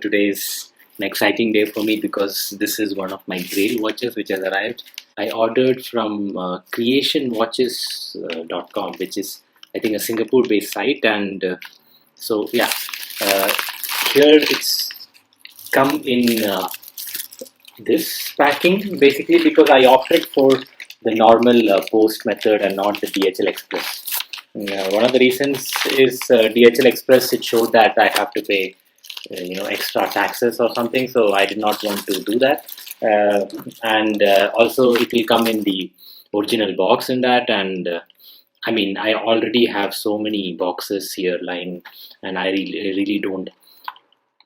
today is an exciting day for me because this is one of my grail watches which has arrived. I ordered from creationwatches.com, which is I think a Singapore based site, and uh, here it's come in this packing basically because I opted for the normal post method and not the DHL Express. One of the reasons is DHL Express, it showed that I have to pay extra taxes or something, so I did not want to do that. And also it will come in the original box in that, and I already have so many boxes here lying, and I really don't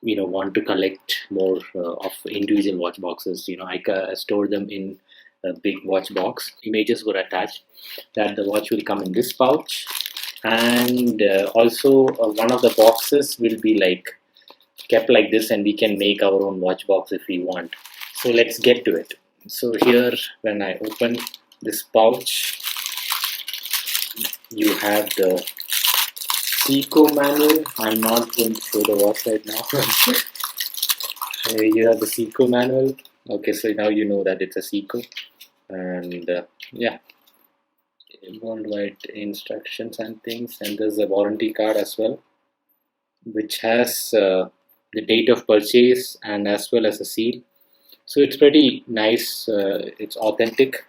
want to collect more of individual watch boxes. I store them in a big watch box. Images were attached that the watch will come in this pouch, and also one of the boxes will be kept like this, and we can make our own watch box if we want. So let's get to it. So here, when I open this pouch, you have the Seiko manual. I'm not going to show the watch right now. You have the Seiko manual. Okay, so now you know that it's a Seiko, and worldwide instructions and things, and there's a warranty card as well, which has the date of purchase and as well as a seal. So it's pretty nice. It's authentic,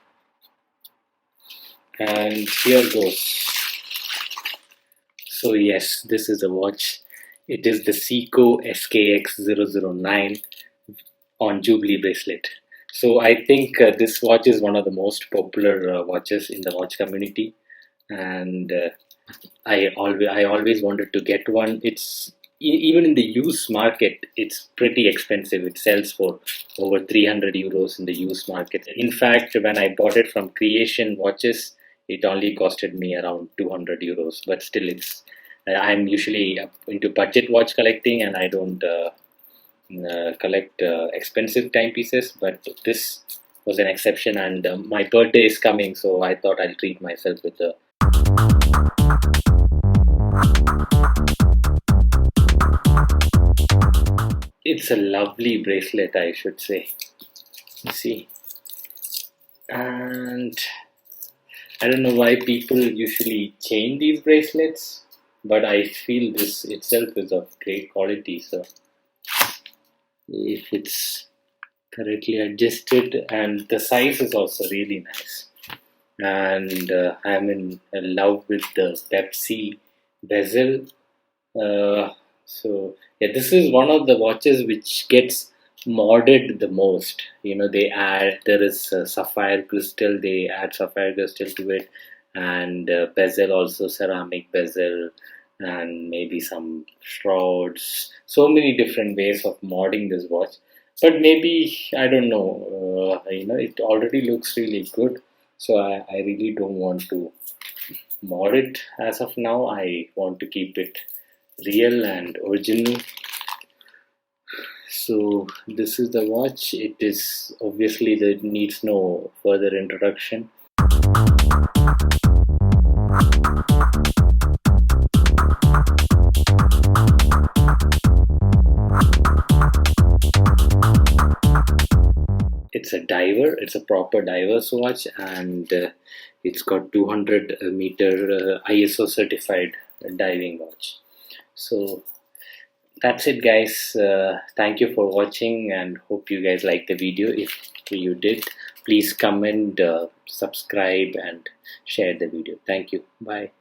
and here goes. So yes, this is a watch. It is the Seiko SKX009 on Jubilee Bracelet. So I think this watch is one of the most popular watches in the watch community, and I always wanted to get one. It's even in the used market, it's pretty expensive. It sells for over 300 euros in the used market. In fact, when I bought it from Creation Watches, it only costed me around 200 euros. But still, I'm usually into budget watch collecting, and I don't collect expensive timepieces. But this was an exception, and my birthday is coming, so I thought I'll treat myself with a. It's a lovely bracelet, I should say. See, and I don't know why people usually chain these bracelets, but I feel this itself is of great quality. So if it's correctly adjusted, and the size is also really nice, and I'm in love with the Pepsi Bezel. So yeah, this is one of the watches which gets modded the most. There is sapphire crystal. They add sapphire crystal to it, and bezel, also ceramic bezel, and maybe some shrouds. So many different ways of modding this watch. But maybe I don't know. It already looks really good, so I really don't want to mod it as of now. I want to keep it real and original. So this is the watch. It is obviously that needs no further introduction. It's a diver. It's a proper diver's watch, and it's got 200 meter ISO certified diving watch. So that's it, guys. Thank you for watching, and hope you guys liked the video. If you did, please comment, subscribe, and share the video. Thank you. Bye.